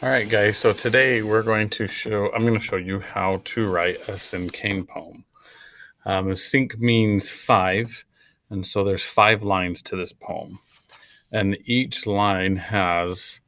All right, guys, so today I'm going to show you how to write a Cinquain poem. Cinq means five, and so there's 5 lines to this poem. And each line has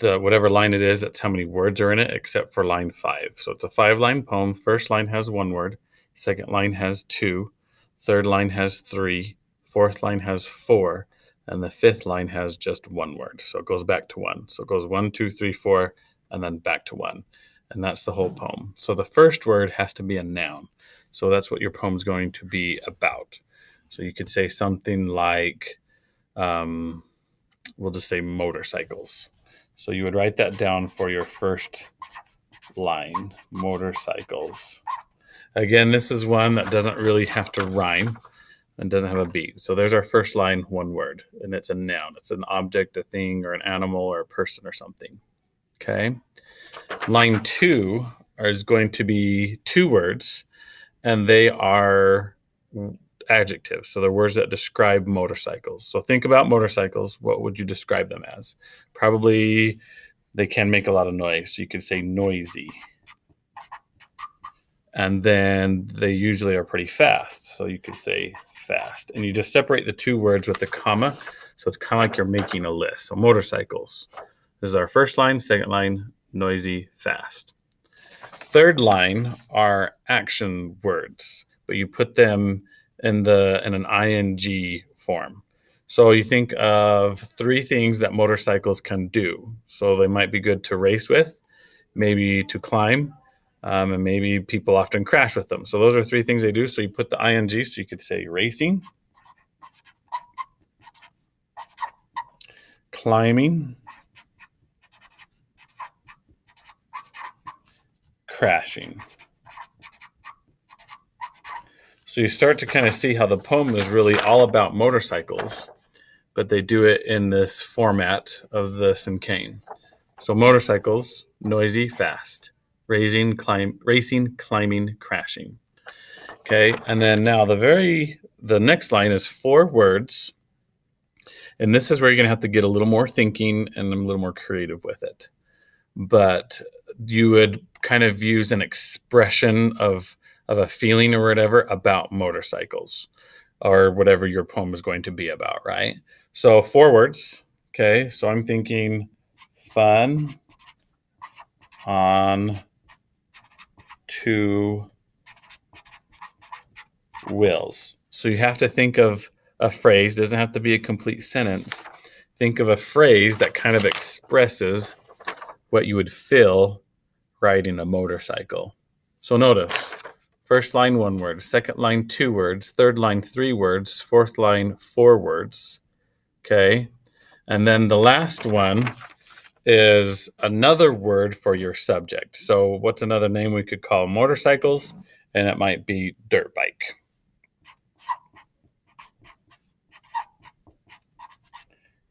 whatever line it is, that's how many words are in it, except for line 5. So it's a 5-line poem. First line has 1 word, second line has 2, third line has 3, fourth line has 4, and the fifth line has just 1 word. So it goes back to 1. So it goes 1, 2, 3, 4, and then back to 1. And that's the whole poem. So the first word has to be a noun. So that's what your poem's going to be about. So you could say something like, we'll just say motorcycles. So you would write that down for your first line, motorcycles. Again, this is one that doesn't really have to rhyme and doesn't have a beat. So there's our first line, 1 word, and it's a noun. It's an object, a thing, or an animal, or a person, or something. Okay. Line 2 is going to be 2 words, and they are adjectives. So they're words that describe motorcycles. So think about motorcycles. What would you describe them as? Probably they can make a lot of noise. So you could say noisy. And then they usually are pretty fast. So you could say fast. And you just separate the 2 words with a comma. So it's kind of like you're making a list. So motorcycles. This is our first line, second line, noisy, fast. Third line are action words, but you put them in an ing form. So you think of 3 things that motorcycles can do. So they might be good to race with, maybe to climb, and maybe people often crash with them. So those are 3 things they do. So you put the ing, so you could say racing, climbing, crashing. So you start to kind of see how the poem is really all about motorcycles, but they do it in this format of the Cinquain. So motorcycles, noisy, fast, racing, climbing, crashing. Okay, and then now the next line is 4 words, and this is where you're going to have to get a little more thinking and a little more creative with it. But you would kind of use an expression of a feeling or whatever about motorcycles or whatever your poem is going to be about, right? So 4 words. Okay, so I'm thinking fun on 2 wheels. So you have to think of a phrase, doesn't have to be a complete sentence. Think of a phrase that kind of expresses what you would feel riding a motorcycle. So notice, first line 1 word, second line 2 words, third line 3 words, fourth line 4 words. Okay. And then the last one is another word for your subject. So what's another name we could call motorcycles? And it might be dirt bike.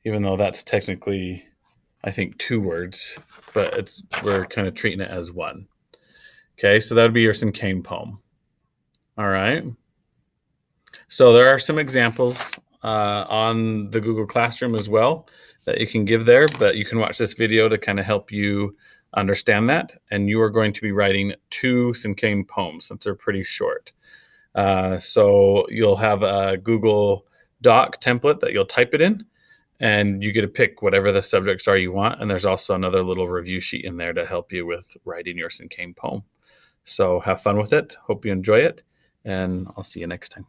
Even though that's technically, I think, 2 words, but we're kind of treating it as 1. Okay, so that would be your Cinquain poem. All right. So there are some examples on the Google Classroom as well that you can give there, but you can watch this video to kind of help you understand that. And you are going to be writing 2 Cinquain poems since they're pretty short. So you'll have a Google Doc template that you'll type it in, and you get to pick whatever the subjects are you want. And there's also another little review sheet in there to help you with writing your Cinquain poem. So have fun with it. Hope you enjoy it, and I'll see you next time.